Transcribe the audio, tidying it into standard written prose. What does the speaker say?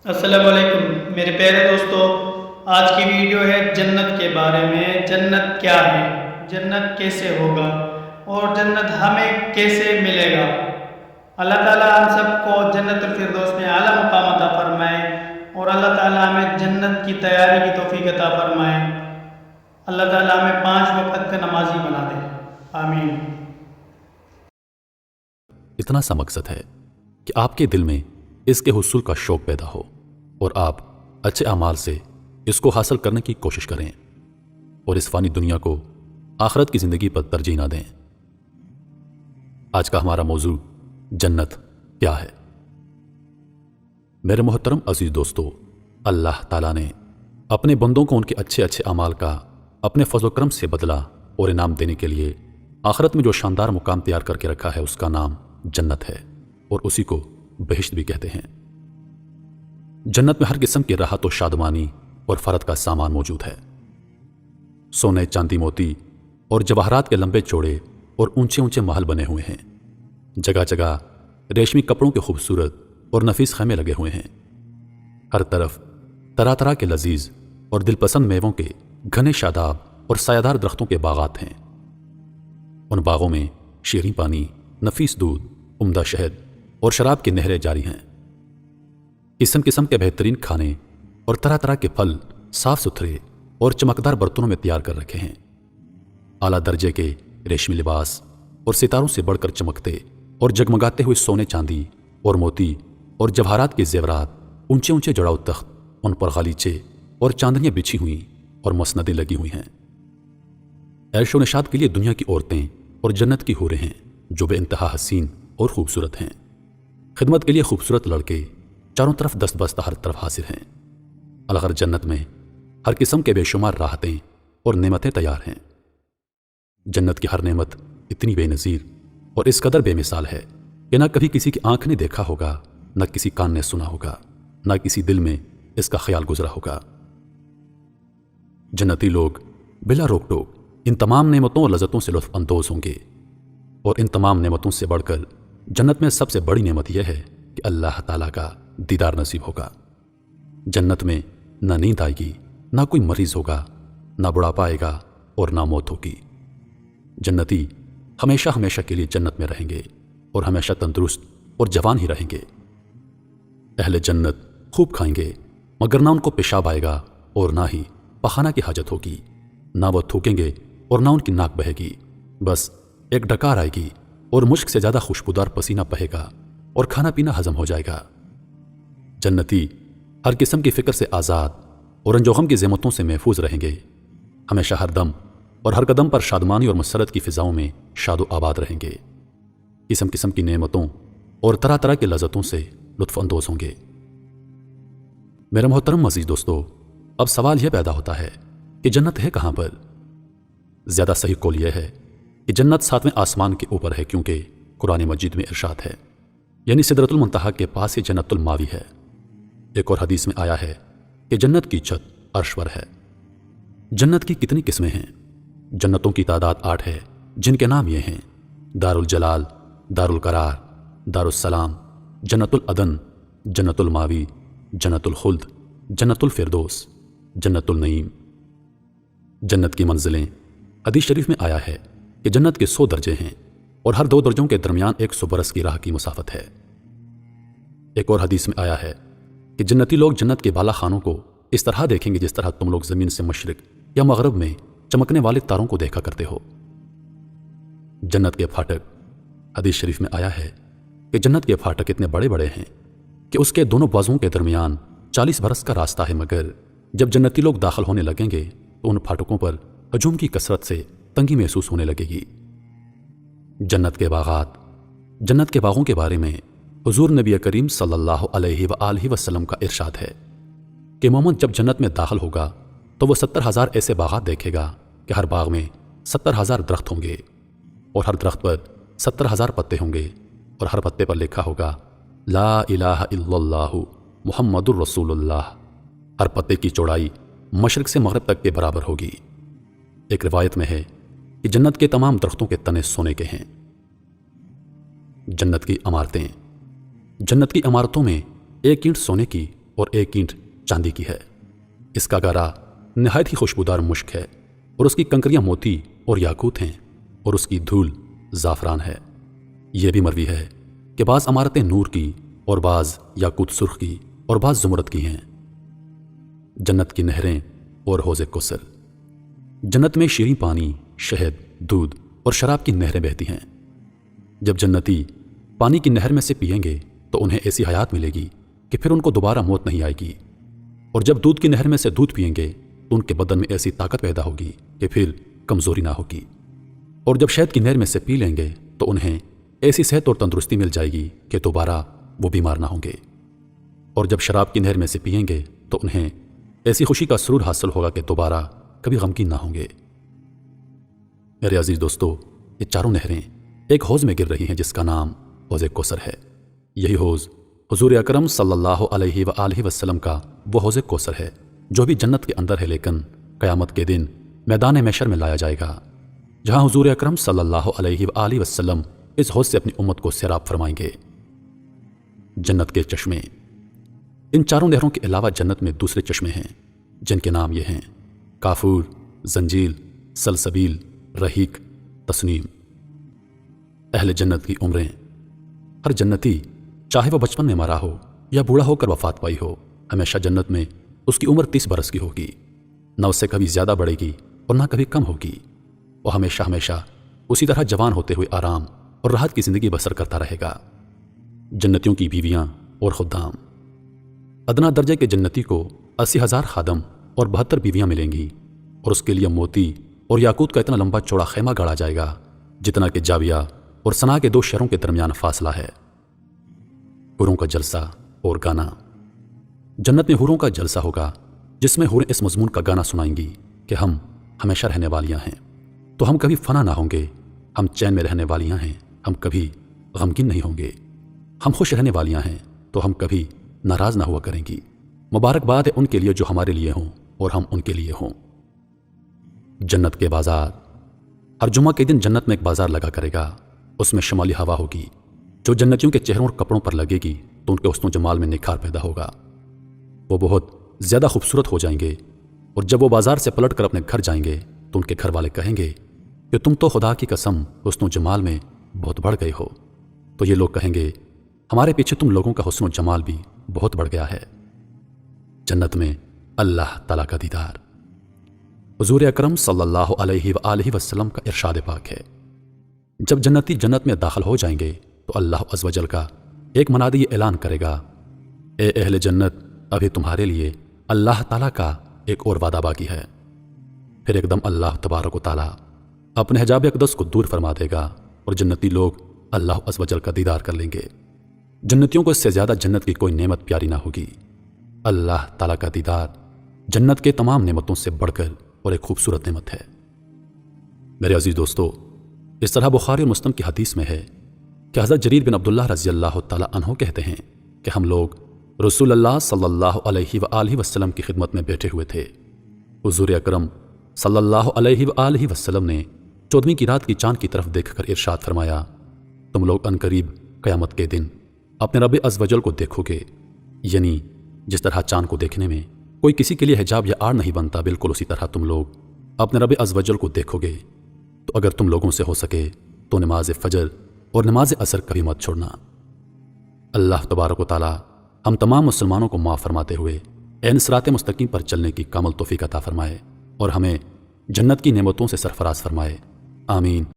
السلام علیکم میرے پیارے دوستو، آج کی ویڈیو ہے جنت کے بارے میں۔ جنت کیا ہے، جنت کیسے ہوگا اور جنت ہمیں کیسے ملے گا۔ اللہ تعالیٰ ہم سب کو جنت الفردوس میں اعلیٰ مقام عطا فرمائے اور اللہ تعالیٰ ہمیں جنت کی تیاری کی توفیق عطا فرمائے۔ اللہ تعالیٰ ہمیں 5 وقت کا نمازی بنا دے، آمین۔ اتنا سا مقصد ہے کہ آپ کے دل میں اس کے حصول کا شوق پیدا ہو اور آپ اچھے اعمال سے اس کو حاصل کرنے کی کوشش کریں اور اس فانی دنیا کو آخرت کی زندگی پر ترجیح نہ دیں۔ آج کا ہمارا موضوع جنت کیا ہے۔ میرے محترم عزیز دوستو، اللہ تعالیٰ نے اپنے بندوں کو ان کے اچھے اچھے اعمال کا اپنے فضل و کرم سے بدلہ اور انعام دینے کے لیے آخرت میں جو شاندار مقام تیار کر کے رکھا ہے اس کا نام جنت ہے، اور اسی کو بہشت بھی کہتے ہیں۔ جنت میں ہر قسم کی راحت و شادمانی اور فرحت کا سامان موجود ہے۔ سونے، چاندی، موتی اور جواہرات کے لمبے چوڑے اور اونچے اونچے محل بنے ہوئے ہیں۔ جگہ جگہ ریشمی کپڑوں کے خوبصورت اور نفیس خیمے لگے ہوئے ہیں۔ ہر طرف طرح طرح کے لذیذ اور دل پسند میووں کے گھنے شاداب اور سایہ دار درختوں کے باغات ہیں۔ ان باغوں میں شیریں پانی، نفیس دودھ، عمدہ شہد اور شراب کی نہریں جاری ہیں۔ قسم قسم کے بہترین کھانے اور طرح طرح کے پھل صاف ستھرے اور چمکدار برتنوں میں تیار کر رکھے ہیں۔ اعلیٰ درجے کے ریشمی لباس اور ستاروں سے بڑھ کر چمکتے اور جگمگاتے ہوئے سونے، چاندی اور موتی اور جواہرات کے زیورات، اونچے اونچے جڑاؤ تخت، ان پر غالیچے اور چاندنیاں بچھی ہوئی اور مسندیں لگی ہوئی ہیں۔ عیش و نشاط کے لیے دنیا کی عورتیں اور جنت کی حوریں ہیں جو بے انتہا حسین اور خوبصورت ہیں۔ خدمت کے لیے خوبصورت لڑکے چاروں طرف دست بستہ ہر طرف حاضر ہیں۔ الغر جنت میں ہر قسم کے بے شمار راحتیں اور نعمتیں تیار ہیں۔ جنت کی ہر نعمت اتنی بے نظیر اور اس قدر بے مثال ہے کہ نہ کبھی کسی کی آنکھ نے دیکھا ہوگا، نہ کسی کان نے سنا ہوگا، نہ کسی دل میں اس کا خیال گزرا ہوگا۔ جنتی لوگ بلا روک ٹوک ان تمام نعمتوں اور لذتوں سے لطف اندوز ہوں گے، اور ان تمام نعمتوں سے بڑھ کر جنت میں سب سے بڑی نعمت یہ ہے کہ اللہ تعالیٰ کا دیدار نصیب ہوگا۔ جنت میں نہ نیند آئے گی، نہ کوئی مریض ہوگا، نہ بڑھاپا آئے گا اور نہ موت ہوگی۔ جنتی ہمیشہ ہمیشہ کے لیے جنت میں رہیں گے اور ہمیشہ تندرست اور جوان ہی رہیں گے۔ اہل جنت خوب کھائیں گے، مگر نہ ان کو پیشاب آئے گا اور نہ ہی پخانہ کی حاجت ہوگی۔ نہ وہ تھوکیں گے اور نہ ان کی ناک بہے گی، بس ایک ڈکار آئے گی اور مشک سے زیادہ خوشبودار پسینہ بہے گا اور کھانا پینا ہضم ہو جائے گا۔ جنتی ہر قسم کی فکر سے آزاد اور رنج و غم کی زحمتوں سے محفوظ رہیں گے۔ ہمیشہ ہر دم اور ہر قدم پر شادمانی اور مسرت کی فضاؤں میں شاد و آباد رہیں گے۔ قسم قسم کی نعمتوں اور طرح طرح کی لذتوں سے لطف اندوز ہوں گے۔ میرے محترم عزیز دوستو، اب سوال یہ پیدا ہوتا ہے کہ جنت ہے کہاں پر؟ زیادہ صحیح قول یہ ہے کہ جنت 7ویں آسمان کے اوپر ہے، کیونکہ قرآن مجید میں ارشاد ہے، یعنی سدرۃ المنتہا کے پاس ہی جنت الماوی ہے۔ ایک اور حدیث میں آیا ہے کہ جنت کی چھت عرش پر ہے۔ جنت کی کتنی قسمیں ہیں؟ جنتوں کی تعداد 8 ہے، جن کے نام یہ ہیں: دار الجلال، دار القرار، دار السلام، جنت العدن، جنت الماوی، جنت الخلد، جنت الفردوس، جنت النعیم۔ جنت کی منزلیں، حدیث شریف میں آیا ہے کہ جنت کے 100 درجے ہیں اور ہر 2 درجوں کے درمیان 100 برس کی راہ کی مسافت ہے۔ ایک اور حدیث میں آیا ہے کہ جنتی لوگ جنت کے بالا خانوں کو اس طرح دیکھیں گے جس طرح تم لوگ زمین سے مشرق یا مغرب میں چمکنے والے تاروں کو دیکھا کرتے ہو۔ جنت کے پھاٹک، حدیث شریف میں آیا ہے کہ جنت کے پھاٹک اتنے بڑے بڑے ہیں کہ اس کے دونوں بازوؤں کے درمیان 40 برس کا راستہ ہے، مگر جب جنتی لوگ داخل ہونے لگیں گے تو ان پھاٹکوں پر ہجوم کی کثرت سے تنگی محسوس ہونے لگے گی۔ جنت کے باغات، جنت کے باغوں کے بارے میں حضور نبی کریم صلی اللہ علیہ وآلہ وسلم کا ارشاد ہے کہ مومن جب جنت میں داخل ہوگا تو وہ 70,000 ایسے باغات دیکھے گا کہ ہر باغ میں 70,000 درخت ہوں گے، اور ہر درخت پر 70,000 پتے ہوں گے، اور ہر پتے پر لکھا ہوگا لا الہ الا اللہ محمد الرسول اللہ۔ ہر پتے کی چوڑائی مشرق سے مغرب تک کے برابر ہوگی۔ ایک روایت میں ہے کہ جنت کے تمام درختوں کے تنے سونے کے ہیں۔ جنت کی عمارتیں، جنت کی عمارتوں میں ایک اینٹ سونے کی اور ایک اینٹ چاندی کی ہے۔ اس کا گارا نہایت ہی خوشبودار مشک ہے اور اس کی کنکریاں موتی اور یاقوت ہیں اور اس کی دھول زعفران ہے۔ یہ بھی مروی ہے کہ بعض عمارتیں نور کی اور بعض یاقوت سرخ کی اور بعض زمرد کی ہیں۔ جنت کی نہریں اور حوض کوثر۔ جنت میں شیریں پانی، شہد، دودھ اور شراب کی نہریں بہتی ہیں۔ جب جنتی پانی کی نہر میں سے پئیں گے تو انہیں ایسی حیات ملے گی کہ پھر ان کو دوبارہ موت نہیں آئے گی، اور جب دودھ کی نہر میں سے دودھ پئیں گے تو ان کے بدن میں ایسی طاقت پیدا ہوگی کہ پھر کمزوری نہ ہوگی، اور جب شہد کی نہر میں سے پی لیں گے تو انہیں ایسی صحت اور تندرستی مل جائے گی کہ دوبارہ وہ بیمار نہ ہوں گے، اور جب شراب کی نہر میں سے پئیں گے تو انہیں ایسی خوشی کا سرور حاصل ہوگا کہ دوبارہ کبھی غمگین نہ ہوں گے۔ میرے عزیز دوستو، یہ چاروں نہریں ایک حوض میں گر رہی ہیں جس کا نام حوض کوثر ہے۔ یہی حوض حضور اکرم صلی اللہ علیہ وآلہ وسلم کا وہ حوض کوثر ہے جو بھی جنت کے اندر ہے، لیکن قیامت کے دن میدان محشر میں لایا جائے گا، جہاں حضور اکرم صلی اللہ علیہ وآلہ وسلم اس حوض سے اپنی امت کو سیراب فرمائیں گے۔ جنت کے چشمے۔ ان چاروں نہروں کے علاوہ جنت میں دوسرے چشمے ہیں جن کے نام یہ ہیں: کافور، زنجیل، سلسبیل، رحیق، تسنیم۔ اہل جنت کی عمریں۔ ہر جنتی چاہے وہ بچپن میں مرا ہو یا بوڑھا ہو کر وفات پائی ہو، ہمیشہ جنت میں اس کی عمر 30 برس کی ہوگی، نہ اس سے کبھی زیادہ بڑھے گی اور نہ کبھی کم ہوگی۔ وہ ہمیشہ اسی طرح جوان ہوتے ہوئے آرام اور راحت کی زندگی بسر کرتا رہے گا۔ جنتیوں کی بیویاں اور خدام۔ ادنا درجے کے جنتی کو 80,000 خادم اور 72 بیویاں ملیں گی، اور اس کے لیے موتی اور یاقوت کا اتنا لمبا چوڑا خیمہ گاڑا جائے گا جتنا کہ جاویہ اور صنعاء کے 2 شہروں کے درمیان فاصلہ ہے۔ حوروں کا جلسہ اور گانا۔ جنت میں حوروں کا جلسہ ہوگا جس میں حوریں اس مضمون کا گانا سنائیں گی کہ ہم ہمیشہ رہنے والیاں ہیں، تو ہم کبھی فنا نہ ہوں گے، ہم چین میں رہنے والیاں ہیں، ہم کبھی غمگین نہیں ہوں گے، ہم خوش رہنے والیاں ہیں تو ہم کبھی ناراض نہ ہوا کریں گی۔ مبارکباد ہے ان کے لیے جو ہمارے لیے ہوں اور ہم ان کے لیے ہوں۔ جنت کے بازار۔ ہر جمعہ کے دن جنت میں ایک بازار لگا کرے گا، اس میں شمالی ہوا ہوگی جو جنتیوں کے چہروں اور کپڑوں پر لگے گی تو ان کے حسن و جمال میں نکھار پیدا ہوگا، وہ بہت زیادہ خوبصورت ہو جائیں گے، اور جب وہ بازار سے پلٹ کر اپنے گھر جائیں گے تو ان کے گھر والے کہیں گے کہ تم تو خدا کی قسم حسن و جمال میں بہت بڑھ گئے ہو، تو یہ لوگ کہیں گے ہمارے پیچھے تم لوگوں کا حسن و جمال بھی بہت بڑھ گیا ہے۔ جنت میں اللہ تعالیٰ کا دیدار۔ حضور اکرم صلی اللہ علیہ وآلہ وسلم کا ارشاد پاک ہے، جب جنتی جنت میں داخل ہو جائیں گے تو اللہ عز و جل کا ایک منادی یہ اعلان کرے گا، اے اہل جنت، ابھی تمہارے لیے اللہ تعالیٰ کا ایک اور وعدہ باقی ہے۔ پھر ایک دم اللہ تبارک و تعالیٰ اپنے حجاب اقدس کو دور فرما دے گا اور جنتی لوگ اللہ عز و جل کا دیدار کر لیں گے۔ جنتیوں کو اس سے زیادہ جنت کی کوئی نعمت پیاری نہ ہوگی۔ اللہ تعالیٰ کا دیدار جنت کے تمام نعمتوں سے بڑھ کر اور ایک خوبصورت نعمت ہے۔ میرے عزیز دوستو، اس طرح بخاری اور مسلم کی حدیث میں ہے کہ حضرت جریر بن عبداللہ رضی اللہ تعالیٰ عنہ کہتے ہیں کہ ہم لوگ رسول اللہ صلی اللہ علیہ وآلہ وسلم کی خدمت میں بیٹھے ہوئے تھے۔ حضور اکرم صلی اللہ علیہ وآلہ وسلم نے 14ویں کی رات کی چاند کی طرف دیکھ کر ارشاد فرمایا، تم لوگ عنقریب قیامت کے دن اپنے رب عز و جل کو دیکھو گے، یعنی جس طرح چاند کو دیکھنے میں کوئی کسی کے لیے حجاب یا آڑ نہیں بنتا، بالکل اسی طرح تم لوگ اپنے رب عز و جل کو دیکھو گے۔ تو اگر تم لوگوں سے ہو سکے تو نماز فجر اور نماز عصر کبھی مت چھوڑنا۔ اللہ تبارک و تعالیٰ ہم تمام مسلمانوں کو معاف فرماتے ہوئے عین صراط مستقیم پر چلنے کی کامل توفیق عطا فرمائے اور ہمیں جنت کی نعمتوں سے سرفراز فرمائے، آمین۔